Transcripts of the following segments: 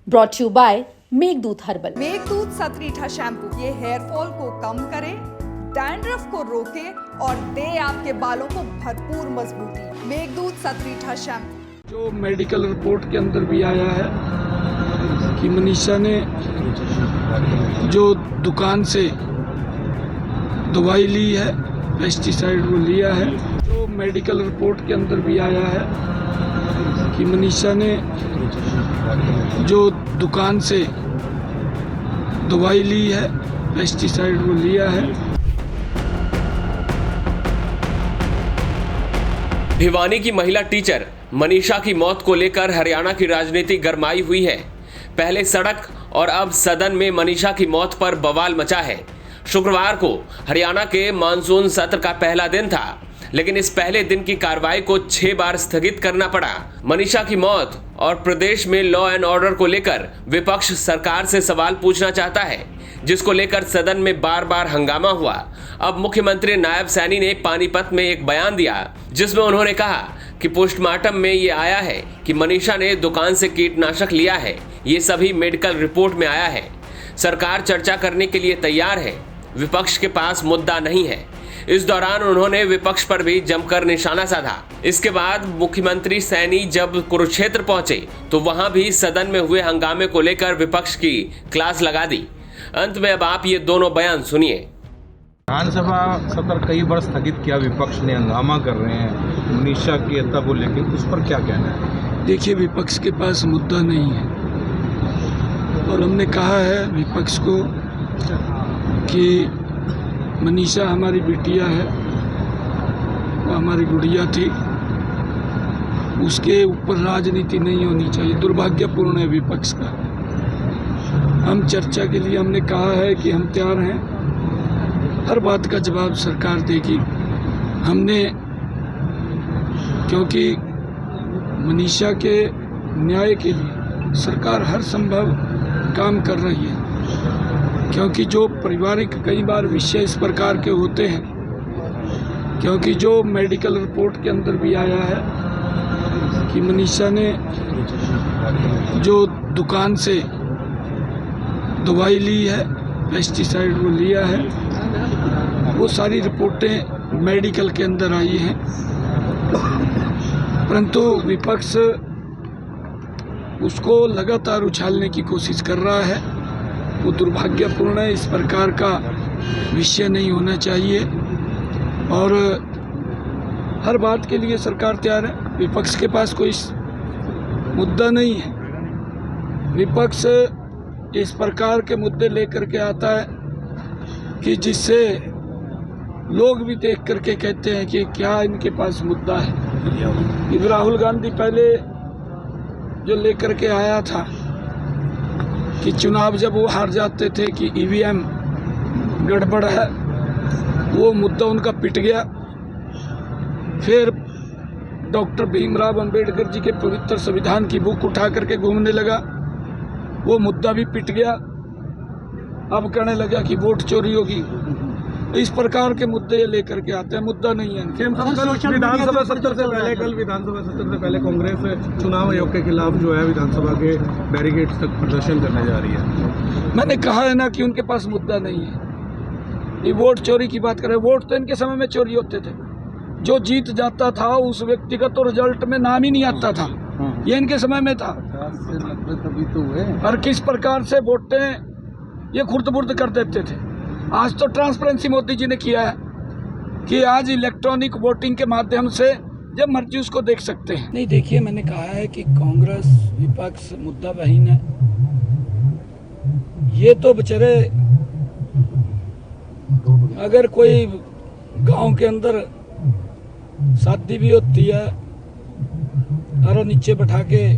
Brought you by Meghdoot herbal. Meghdoot Satritha shampoo ये hair fall को कम करे, डैंड्रफ को रोके और दे आपके बालों को भरपूर मजबूती। मेघदूत सतरीठा शैम्पू। जो मेडिकल रिपोर्ट के अंदर भी आया है कि मनीषा ने जो दुकान से दवाई ली है, पेस्टिसाइड वो लिया है। जो मेडिकल रिपोर्ट के अंदर भी आया है कि मनीषा ने जो दुकान से दवाई ली है, पेस्टिसाइड वो लिया है। भिवानी की महिला टीचर मनीषा की मौत को लेकर हरियाणा की राजनीति गरमाई हुई है। पहले सड़क और अब सदन में मनीषा की मौत पर बवाल मचा है। शुक्रवार को हरियाणा के मानसून सत्र का पहला दिन था, लेकिन इस पहले दिन की कार्रवाई को 6 बार स्थगित करना पड़ा। मनीषा की मौत और प्रदेश में लॉ एंड ऑर्डर को लेकर विपक्ष सरकार से सवाल पूछना चाहता है, जिसको लेकर सदन में बार बार हंगामा हुआ। अब मुख्यमंत्री नायब सैनी ने पानीपत में एक बयान दिया, जिसमें उन्होंने कहा कि पोस्टमार्टम में ये आया है कि मनीषा ने दुकान से कीटनाशक लिया है। ये सभी मेडिकल रिपोर्ट में आया है। सरकार चर्चा करने के लिए तैयार है, विपक्ष के पास मुद्दा नहीं है। इस दौरान उन्होंने विपक्ष पर भी जमकर निशाना साधा। इसके बाद मुख्यमंत्री सैनी जब कुरुक्षेत्र पहुंचे तो वहां भी सदन में हुए हंगामे को लेकर विपक्ष की क्लास लगा दी। अंत में अब आप ये दोनों बयान सुनिए। विधानसभा सत्र कई बार स्थगित किया, विपक्ष ने हंगामा कर रहे हैं मनीषा की हत्या को लेकर, उस पर क्या कहना है? देखिए, विपक्ष के पास मुद्दा नहीं है और हमने कहा है विपक्ष को कि मनीषा हमारी बिटिया है, वो हमारी गुड़िया थी, उसके ऊपर राजनीति नहीं होनी चाहिए। दुर्भाग्यपूर्ण है विपक्ष का। हम चर्चा के लिए हमने कहा है कि हम तैयार हैं, हर बात का जवाब सरकार देगी। हमने, क्योंकि मनीषा के न्याय के लिए सरकार हर संभव काम कर रही है, क्योंकि जो पारिवारिक कई बार विषय इस प्रकार के होते हैं, क्योंकि जो मेडिकल रिपोर्ट के अंदर भी आया है कि मनीषा ने जो दुकान से दवाई ली है, पेस्टिसाइड वो लिया है, वो सारी रिपोर्टें मेडिकल के अंदर आई हैं। परंतु विपक्ष उसको लगातार उछालने की कोशिश कर रहा है। वो दुर्भाग्यपूर्ण है, इस प्रकार का विषय नहीं होना चाहिए और हर बात के लिए सरकार तैयार है। विपक्ष के पास कोई मुद्दा नहीं है। विपक्ष इस प्रकार के मुद्दे लेकर के आता है कि जिससे लोग भी देख करके कहते हैं कि क्या इनके पास मुद्दा है। इधर राहुल गांधी पहले जो लेकर के आया था कि चुनाव जब वो हार जाते थे कि ईवीएम गड़बड़ है, वो मुद्दा उनका पिट गया। फिर डॉक्टर भीमराव अंबेडकर जी के पवित्र संविधान की बुक उठा करके घूमने लगा, वो मुद्दा भी पिट गया। अब कहने लगा कि वोट चोरी होगी। इस प्रकार के मुद्दे लेकर के आते हैं, मुद्दा नहीं है। विधानसभा सत्र से पहले, कल विधानसभा सत्र से पहले कांग्रेस चुनाव आयोग के खिलाफ जो है विधानसभा के बैरिकेड्स तक प्रदर्शन करने जा रही है। मैंने कहा है ना कि उनके पास मुद्दा नहीं है। ये वोट चोरी की बात करें, वोट तो इनके समय में चोरी होते थे। जो जीत जाता था उस व्यक्ति का तो रिजल्ट में नाम ही नहीं आता था, ये इनके समय में था। तभी तो हुए। और किस प्रकार से वोटें ये खुर्द-बुर्द कर देते थे। आज तो ट्रांसपेरेंसी मोदी जी ने किया है कि आज इलेक्ट्रॉनिक वोटिंग के माध्यम से जब मर्जी उसको देख सकते हैं। नहीं, देखिए, मैंने कहा है कि कांग्रेस विपक्ष मुद्दा बहीन है। ये तो बेचारे, अगर कोई गांव के अंदर शादी भी होती है और नीचे बैठा के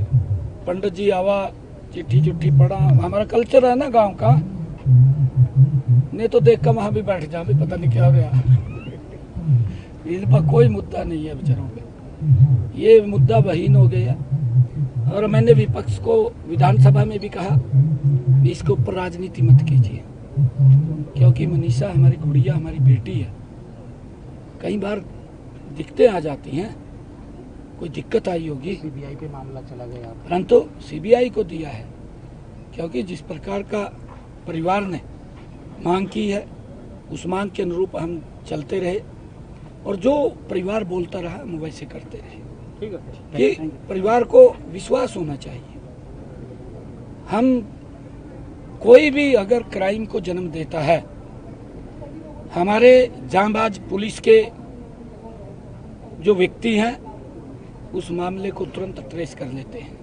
पंडित जी आवा, चिट्ठी चुट्ठी पढ़ा, हमारा कल्चर है ना गांव का, नहीं तो देख कर वहां भी बैठ जा, भी पता नहीं क्या हो गया। इन पर कोई मुद्दा नहीं है बेचारों पे, ये मुद्दा बहीन हो गया। और मैंने विपक्ष को विधानसभा में भी कहा, इसके ऊपर राजनीति मत कीजिए, क्योंकि मनीषा हमारी गुड़िया, हमारी बेटी है। कई बार दिक्कतें आ जाती हैं, कोई दिक्कत आई होगी, सीबीआई पे मामला चला गया, परंतु सीबीआई को दिया है। क्योंकि जिस प्रकार का परिवार ने मांग की है उस मांग के अनुरूप हम चलते रहे और जो परिवार बोलता रहा हम वैसे करते रहे। ठीक है कि परिवार को विश्वास होना चाहिए। हम कोई भी अगर क्राइम को जन्म देता है, हमारे जांबाज पुलिस के जो व्यक्ति हैं उस मामले को तुरंत ट्रेस कर लेते हैं।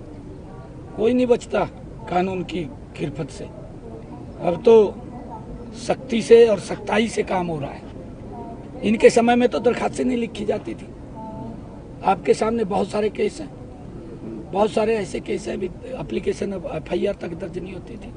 कोई नहीं बचता कानून की गिरफ्त से। अब तो सख्ती से और सख्ताई से काम हो रहा है। इनके समय में तो दरखास्तें नहीं लिखी जाती थी। आपके सामने बहुत सारे केस हैं, बहुत सारे ऐसे केस हैं भी एप्लीकेशन FIR तक दर्ज नहीं होती थी।